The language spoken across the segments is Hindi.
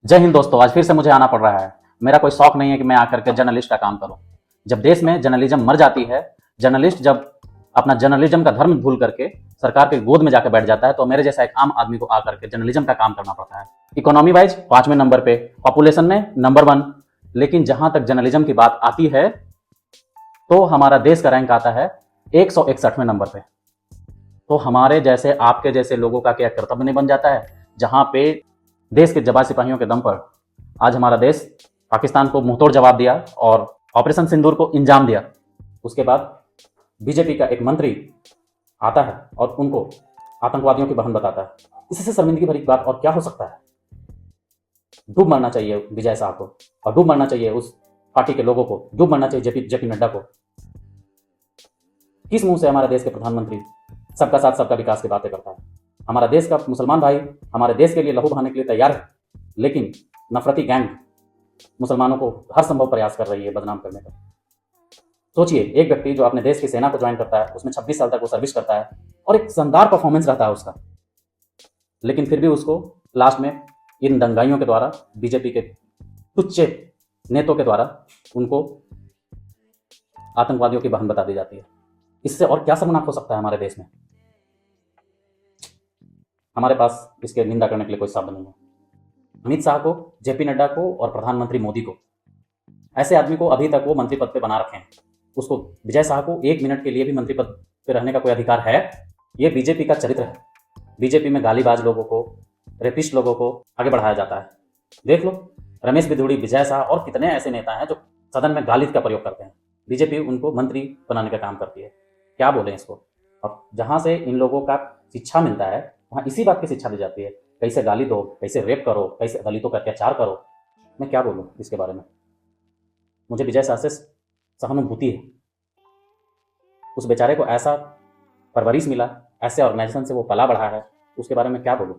जय हिंद दोस्तों। आज फिर से मुझे आना पड़ रहा है। मेरा कोई शौक नहीं है कि मैं आकर के जर्नलिस्ट का काम करूं। जब देश में जर्नलिज्म मर जाती है, जर्नलिस्ट जब अपना जर्नलिज्म का धर्म भूल करके सरकार के गोद में जाकर बैठ जाता है, तो मेरे जैसा एक आम आदमी को आकर के जर्नलिज्म का काम करना पड़ता है। इकोनॉमी वाइज 5वें नंबर पे, पॉपुलेशन में नंबर 1, लेकिन जहां तक जर्नलिज्म की बात आती है तो हमारा देश का रैंक आता है 161वें नंबर पे। तो हमारे जैसे, आपके जैसे लोगों का क्या कर्तव्य नहीं बन जाता है, जहां पे देश के जवान सिपाहियों के दम पर आज हमारा देश पाकिस्तान को मुंहतोड़ जवाब दिया और ऑपरेशन सिंदूर को इंजाम दिया। उसके बाद बीजेपी का एक मंत्री आता है और उनको आतंकवादियों की बहन बताता है। इससे शर्मिंदगी भरी बात और क्या हो सकता है। डूब मरना चाहिए विजय शाह को, और डूब मरना चाहिए उस पार्टी के लोगों को, डूब मरना चाहिए जेपी नड्डा को। किस मुंह से हमारे देश के प्रधानमंत्री सबका साथ सबका विकास की बातें करता है? हमारा देश का मुसलमान भाई हमारे देश के लिए लहू बहाने के लिए तैयार है, लेकिन नफरती गैंग मुसलमानों को हर संभव प्रयास कर रही है बदनाम करने का। सोचिए, एक व्यक्ति जो अपने देश की सेना को ज्वाइन करता है, उसमें 26 साल तक वो सर्विस करता है और एक शानदार परफॉर्मेंस रहता है उसका, लेकिन फिर भी उसको लास्ट में इन दंगाइयों के द्वारा, बीजेपी के तुच्छ नेताओं के द्वारा उनको आतंकवादियों की बहन बता दी जाती है। इससे और क्या शर्मनाक हो सकता है हमारे देश में? हमारे पास इसके निंदा करने के लिए कोई शब्द नहीं है। अमित शाह को, जेपी नड्डा को और प्रधानमंत्री मोदी को, ऐसे आदमी को अभी तक वो मंत्री पद पे बना रखे हैं। उसको, विजय शाह को 1 मिनट के लिए भी मंत्री पद पे रहने का कोई अधिकार है? ये बीजेपी का चरित्र है। बीजेपी में गालीबाज लोगों को, रेपिस्ट लोगों को आगे बढ़ाया जाता है। देख लो, रमेश बिधूड़ी, विजय शाह और कितने ऐसे नेता हैं जो सदन में गाली का प्रयोग करते हैं। बीजेपी उनको मंत्री बनाने का काम करती है। क्या बोलें इसको? और जहां से इन लोगों का शिक्षा मिलता है, वहां इसी बात की शिक्षा दी जाती है, कैसे गाली दो, कैसे रेप करो, कैसे दलितों पर अत्याचार करो। मैं क्या बोलूं इसके बारे में? मुझे विजय शाह से सहानुभूति है। उस बेचारे को ऐसा परवरिश मिला, ऐसे ऑर्गेनाइजेशन से वो पला बढ़ा है, उसके बारे में क्या बोलूं?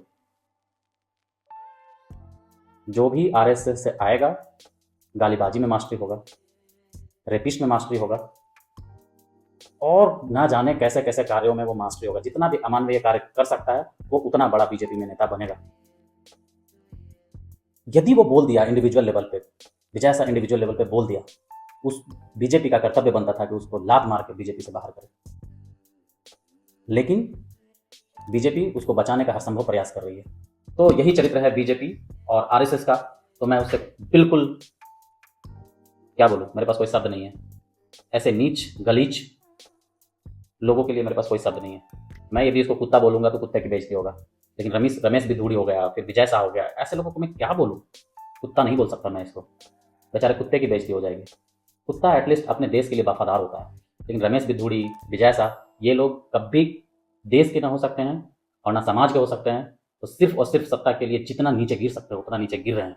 जो भी आरएसएस से आएगा, गालीबाजी में मास्टरी होगा, रेपिस्ट में मास्टरी होगा, और ना जाने कैसे कैसे कार्यों में वो मास्टरी होगा। जितना भी अमानवीय कार्य कर सकता है, वो उतना बड़ा बीजेपी में नेता बनेगा। यदि वो बोल दिया इंडिविजुअल लेवल पे, विजय शाह इंडिविजुअल लेवल पे बोल दिया, उस बीजेपी का कर्तव्य बनता था कि उसको लात मार के बीजेपी से बाहर करे, लेकिन बीजेपी उसको बचाने का हर संभव प्रयास कर रही है। तो यही चरित्र है बीजेपी और आरएसएस का। तो मैं उससे बिल्कुल, क्या बोलूं, मेरे पास कोई शब्द नहीं है। ऐसे नीच गलीच लोगों के लिए मेरे पास कोई शब्द नहीं है। मैं यदि इसको कुत्ता बोलूंगा तो कुत्ते की बेइज्जती होगा, लेकिन रमेश बिधूड़ी हो गया, फिर विजय शाह हो गया, ऐसे लोगों को मैं क्या बोलूं? कुत्ता नहीं बोल सकता मैं इसको, बेचारे कुत्ते की बेइज्जती हो जाएगी। कुत्ता एटलीस्ट अपने देश के लिए वफादार होता है, लेकिन रमेश बिधूड़ी, विजय शाह, ये लोग कभी देश के ना हो सकते हैं और ना समाज के हो सकते हैं। तो सिर्फ और सिर्फ सत्ता के लिए जितना नीचे गिर सकते हैं उतना नीचे गिर रहे हैं।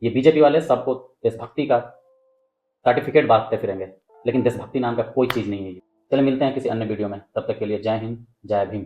ये बीजेपी वाले सबको देशभक्ति का सर्टिफिकेट बांटते फिरेंगे, लेकिन देशभक्ति नाम का कोई चीज़ नहीं है ये। चलिए मिलते हैं किसी अन्य वीडियो में, तब तक के लिए जय हिंद, जय भीम।